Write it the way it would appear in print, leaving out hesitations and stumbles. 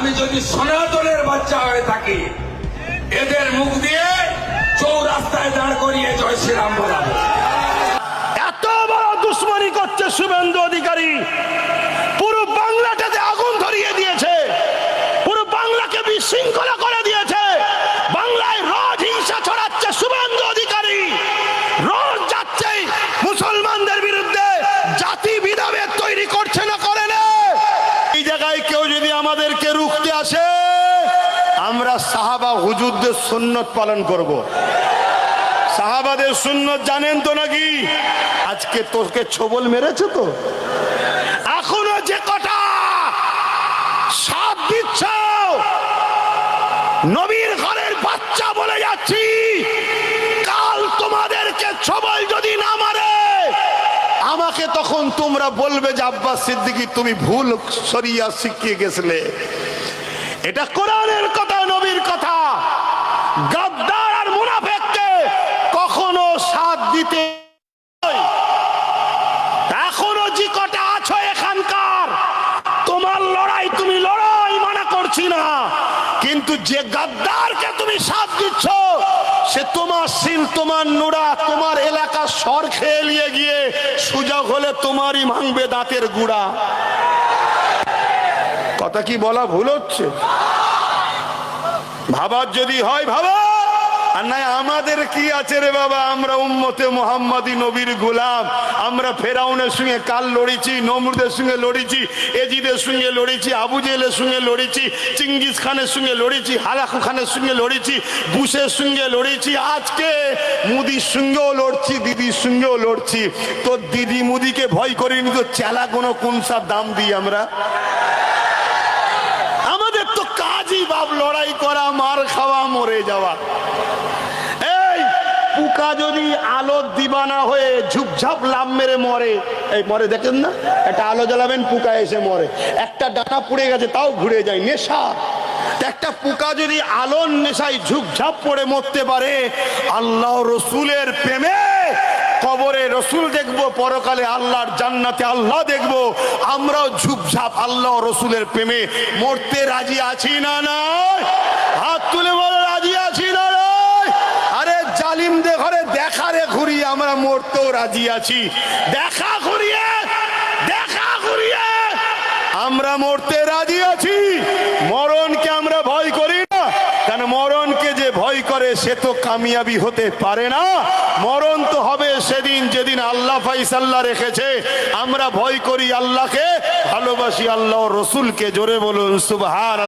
আমি যদি সনাতনের বাচ্চা হয়ে থাকি, এদের মুখ দিয়ে চৌরাস্তায় দাঁড় করিয়ে জয় শ্রীরাম বলাবো। এত বড় দুশ্মনী করছে শুভেন্দু অধিকারী, পুরো বাংলাটাতে আগুন ধরিয়ে দিয়েছে, পুরো বাংলাকে বিশৃঙ্খলা করে দিয়েছে। বাংলায় রোজ হিংসা ছড়াচ্ছে শুভেন্দু অধিকারী, রোজ যাচ্ছে মুসলমানদের বিরুদ্ধে, জাতি বিধাভেদ তৈরি করছে না, করে না। এই জায়গায় কেউ যদি আমাদেরকে রুখতে আসে, আমরা সাহাবা হুজুরদের সুন্নত পালন করব। সাহাবাদের সুন্নত জানেন তো নাকি? আজকে তোকে ছবল মেরেছে তো, এখনো যে কটা সাথ দিচ্ছ নবীর ঘরের বাচ্চা বলে যাচ্ছি, কাল তোমাদেরকে ছবল যদি না মারে, আমাকে তখন তোমরা বলবে যে আব্বাস সিদ্দিকী তুমি ভুল শরিয়া শিখিয়ে গেছিলে। এটা কোরআনের কথা, নবীর কথা। গাদ্দার আর মুনাফিককে কখনো সাথ দিতে, এখনো যে কটা আছো এখানকার, তোমার লড়াই তুমি লড়াই মানা করছি না, কিন্তু যে গাদ্দারকে তুমি সাথ দিচ্ছ, সে তোমার সিল, তোমার নোড়া, তোমার এলাকা সর খেয়ে নিয়ে গিয়ে সুযোগ হলে তোমারই ভাঙবে দাঁতের গুড়া। কথা কি বলা ভুল হচ্ছে? ভাবার যদি হয় ভাবা, আর নাই আমাদের কি আছে রে বাবা? আমরা উম্মতে মুহাম্মাদি নবীর গোলাম। আমরা ফেরাউনের সঙ্গে কাল লড়েছি, নমরুদের সঙ্গে লড়েছি, এজিদের সঙ্গে লড়েছি, আবু জেহেলের সঙ্গে লড়েছি, চিঙ্গিস খানের সঙ্গে লড়েছি, হালাকু খানের সঙ্গে লড়েছি, বুশের সঙ্গে লড়েছি, আজকে মুদির সঙ্গেও লড়ছি, দিদির সঙ্গেও লড়ছি। তো দিদি মুদিকে ভয় করিনি তো চেলা কোনো কোন সব দাম দিই আমরা? আমাদের তো কাজই বাপ লড়াই করা, মার খাওয়া, মরে যাওয়া। এই পোকা যদি আলো দিবানা হয়ে ঝুপঝাপ লাভ মেরে মরে, এই মরে দেখেন না, একটা আলো জ্বালাবেন পোকা এসে মরে, একটা ডানা পুড়ে গেছে তাও ঘুরে যায়, নেশা। একটা পোকা যদি আলোর নেশায় ঝুপঝাপ পড়ে মরতে পারে, আল্লাহ রসুলের প্রেমে কবরে রসুল দেখবো, পরকালে আল্লাহর জান্নাতে আল্লাহ দেখবো, আমরাও ঝুপঝাপ আল্লাহ রসুলের প্রেমে মরতে রাজি আছি না? নয় হাত তুলে বলে রাজি আছি না? নয় আরে জালিমদের ঘরে দেখারে ঘুরিয়ে আমরা মরতেও রাজি আছি। দেখা ঘুরিয়ে আমরা মরতে রাজি আছি। মরণকে আমরা ভয় করি না, কারণ মরণকে যে ভয় করে সে তো কামিয়াবি হতে পারে না। মরণ তো হবে সেদিন যেদিন আল্লাহ ফাইসাল্লাহ রেখেছে। আমরা ভয় করি আল্লাহকে, ভালোবাসি আল্লাহ রসুলকে। জোরে বলুন সুবহান।